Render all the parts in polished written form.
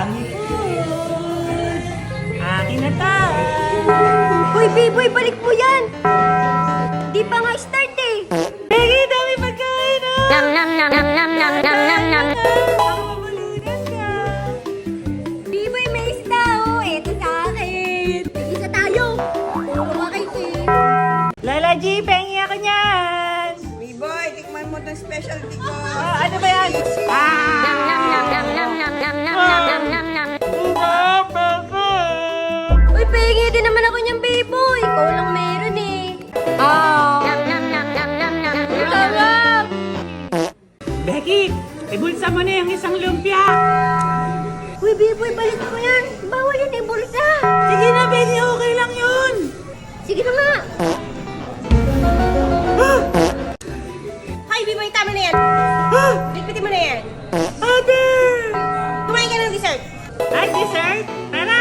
Yummy food! Akin na to! Hoy, B-boy, balik mo yan! Di pa nga start eh! Peggy, dami pagkain oh! Nam nam nam nam nam nam nam nam nam. Ako mabulunan ka! B-boy, may isda oh! Eto sa akin! Isa tayo! Puro ka kay Kim! Lola G, pengi ako niyan! B-boy, tikman mo itong specialty ko. Ano ba yan? Nam nam nam nam nam nam nam nam nam nam nam. Uy, pengi din naman ako niyang B-boy! Ikaw lang meron eh! Nam nam nam nam nam nam nam. Sarap! Becky, ibulsa mo na yung isang lumpia! Uy, B-boy, balik mo yan! Bawal yan ibulsa! Sige na, Becky, okay lang yun! Sige na nga! Hi, B-boy, tama na yan. Bitbitin mo na yan. Ate! Kumain ka ng dessert. Ay, dessert? Tara!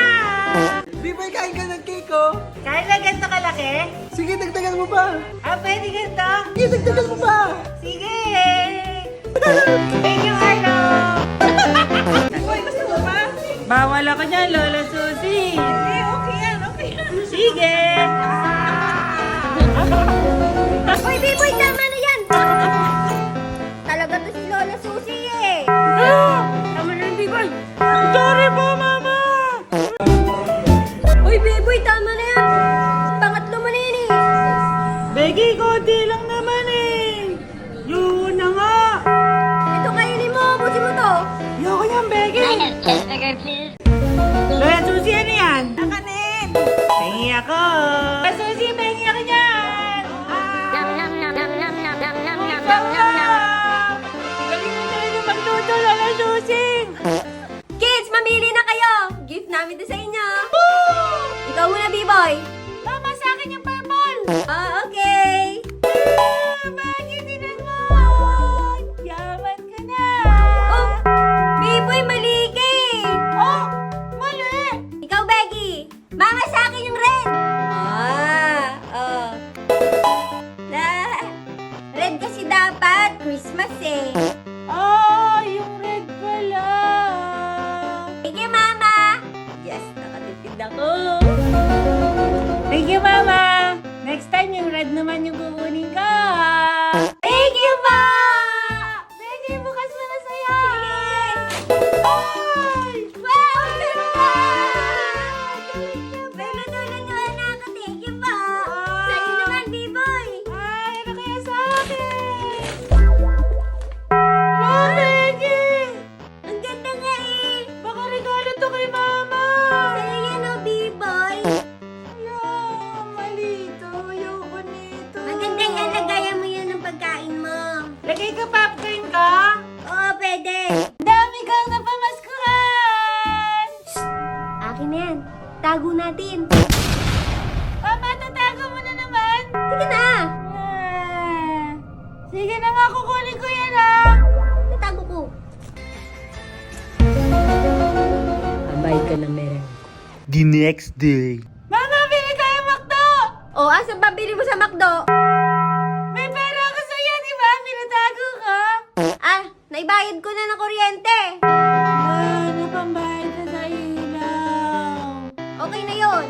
B-boy, kain ka ng cake, oh. Kahit na ganito kalaki? Sige, dagdagan mo pa. Pwede ganito? Sige, dagdagan mo pa. Sige! Thank you, Arlo! B-boy, gusto mo pa? Bawal ako niyan, Lola Susie! Okay yan, okay yan. Sige! Uy, B-boy, tama na yan! Talaga to si Lola Susie eh! Tama na yung B-boy! Sorry po, Mama! Uy, B-boy, tama na yan! Pangatlo mo na yan eh! Becky, konti lang naman eh! Yun na nga! Ito kainin mo, buti mo to! Ayoko niyan, Becky! Lola Susie, ano yan? Nakanin. Pengi ako! Lola Susie, pengi ako niyan! Nam nam nam nam nam nam nam nam nam nam Sarap! nam nam. Galing mo talaga magluto, Lola Susie! Kids, mamili na kayo! Gift namin to sa inyo! Ikaw muna, B-boy! Mama, sa akin yung purple! Okay! Becky, tinan mo! Yaman ka na! Oh! B-boy, mali ka eh! Oh! Mali! Ikaw, Becky! Mama, sa akin yung red! Oh. Red kasi dapat. Christmas eh. Yung red pala! Sige, Mama! Yes, nakatipid ako. Thank you, Mama! Next time, yung red naman yung kukunin ko! Thank you, Ma! Becky, bukas mo na sa'yo! Ay! Wow! Lalo-lalo na ako. Thank you, Ma! Sa'yo naman, B-boy! Ay, ano kaya sa akin? Becky! Ang ganda nga eh! Baka regalo to kay Mama! Sa'yo yan, oh, B-boy! Mali ito. Ayoko nito. Maganda yan, lagayan mo yan ng pagkain mo. Lagay ka popcorn ka? Oo, pwede. Dami kang napamaskuhan! Akin na yan. Tago natin. Mama, tatago mo na naman! Sige na! Sige na nga, kukunin ko yan ha! Tatago ko. Abay ka na meron. The next day. Mama, bili tayo McDo! O, asan ba bili mo sa McDo? May pera ako sa'yo, di ba? Pinatago ka? Ah, naibayad ko na ng kuryente. Ano pang bayad na sa ilaw? Okay na yun.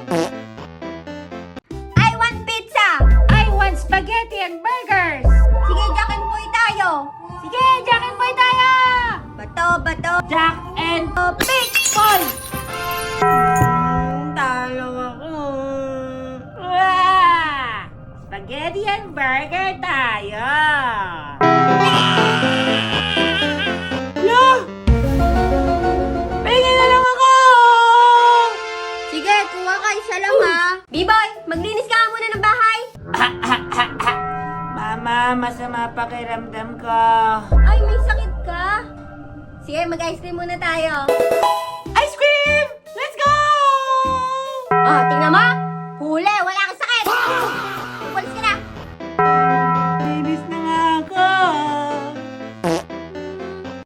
I want pizza! I want spaghetti and burgers! Sige, Jack and Boy tayo. Sige, Jack and Boy tayo! Bato, bato. Jack and Pick! Paul! Talo ako. Wah! Spaghetti and burger tayo! Lo! Pahinga na lang ako! Sige, kuha ka isa lang ha. B-boy, maglinis ka nga muna ng bahay. Mama, masama pakiramdam ko. Ay, may sakit ka? Sige, mag-ice cream muna tayo. Ice cream! Let's go! Oh, tingnan mo. Huli, wala kang sakit. Umalis ka na. Linis na nga ako.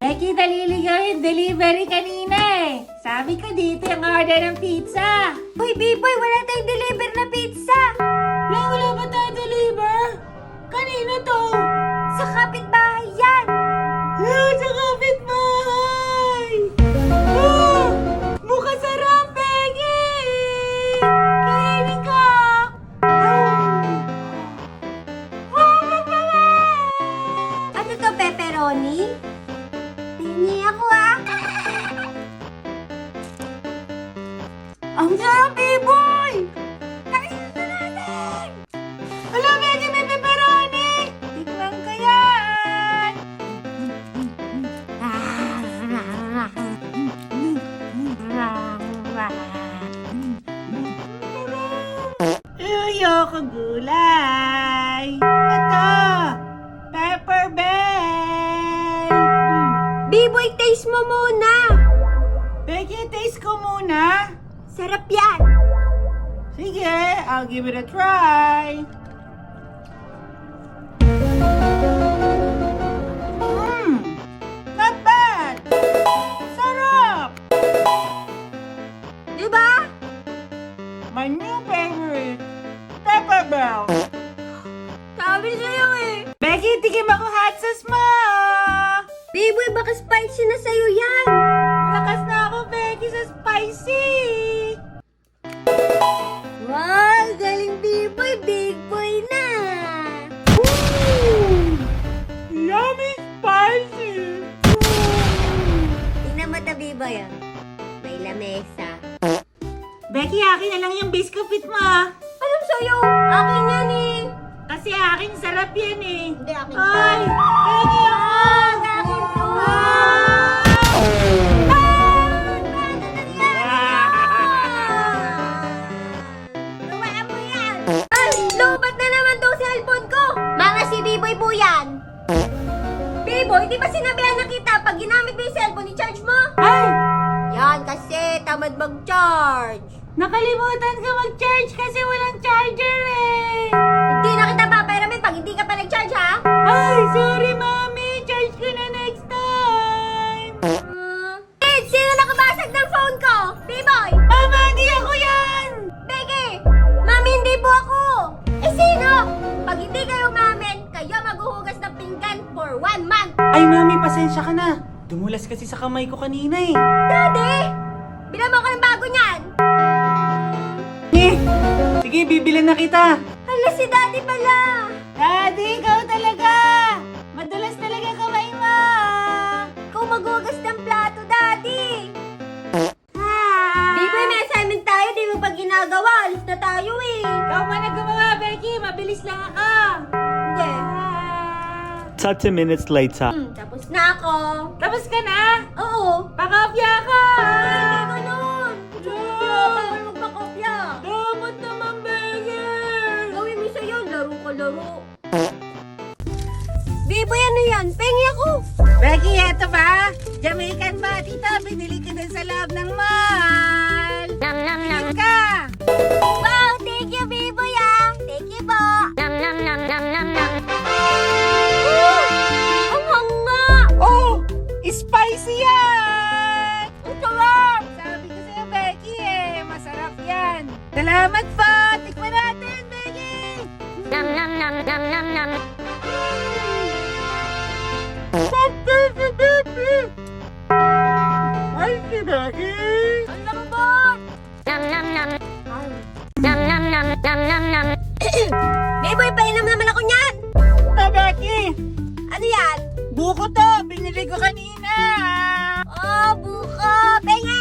Nakita liligawin delivery kanina eh. Sabi ko dito yung order ng pizza. Hoy, B-boy, wala tayong deliver na pizza. Wala ba tayo deliver? Kanino to? Sa kapitbahay yan. Sa kapitbahay! Ah! Ang sarap, Biboy! Kainin na natin! Ala, Becky, may pepperoni! Tikman ko yan! Ayoko gulay! Ito! Pepper bell! Biboy, taste mo muna. Becky, taste ko muna! Sarap yan. Sige, I'll give it a try. Not bad. Sarap. Diba? My new favorite, Pepper Bell. Sabi sa'yo eh. Becky, tikim ako hot sauce mo. Biboy, baka spicy na sa'yo yan. Lakas na ako, Becky, sa spicy. Wow, galing Biboy. Big boy na. Yummy spicy. Tingnan mo ta, Biboy. Oh. May lamesa. Becky, akin na lang yung biscuit mo. Anong sa'yo? Akin yan eh. Kasi akin sarap yan eh. Hindi, akin to. Ay, Becky ako. Akin to. Lumaan mo yan. Ay, lobat na naman tong cellphone ko. Mga si Biboy po yan. Biboy, di ba sinabihan na kita pag ginamit mo yung cellphone, i-charge mo? Ay, Yan, kasi tamad mag-charge. nakalimutan ko mag-charge kasi walang charger eh. Hindi na kita papayramin pag hindi ka pa nag-charge, ha? Ay, sorry mami. Charge ko na next time. Kids, sino nakabasag ng phone ko? Biboy! Mama, hindi ako yan. Becky! Mami, hindi po ako! Eh, sino? Pag hindi kayo mamin, kayo maghuhugas ng pinggan for 1 month. Ay, mami, pasensya ka na. Dumulas kasi sa kamay ko kanina eh. Daddy! Bilang mo ko ng bago niyan. Sige, bibilin na kita. Hala, si Daddy pala. Daddy, ikaw talaga. Madulas talaga kamay mo. Ikaw maghuhugas ng plato, Daddy. Ah. Biboy, may assignment tayo. Di mo pa ginagawa. Alis na tayo eh. Ikaw man na gumawa, Becky. Mabilis lang ako. Hindi. 30 minutes later. Tapos na ako. Tapos ka na? Oo. Pakopya ka. Hindi ganun. Bawal magpakopya. Damot naman, Becky. Gawin mo sa'yo, laro ka laro. Biboy, ano yan? Pengi ako. Becky, eto ba? Jamaican ba? Tita, binili ko din sa loob ng mall. Tingin ka. Wow, thank you, Biboy, ah. Thank you po. Ang hanga. Oh, spicy yan. Ang sarap. Sabi ko sa'yo, Becky eh. Masarap yan. Salamat po. Tikman natin, Becky. Spicy, Becky. Ang lambot. Biboy, painom naman ako niyan. Ito, Becky. Ano yan? Buko to. Binili ko kanina. Oh, buko. Pengi.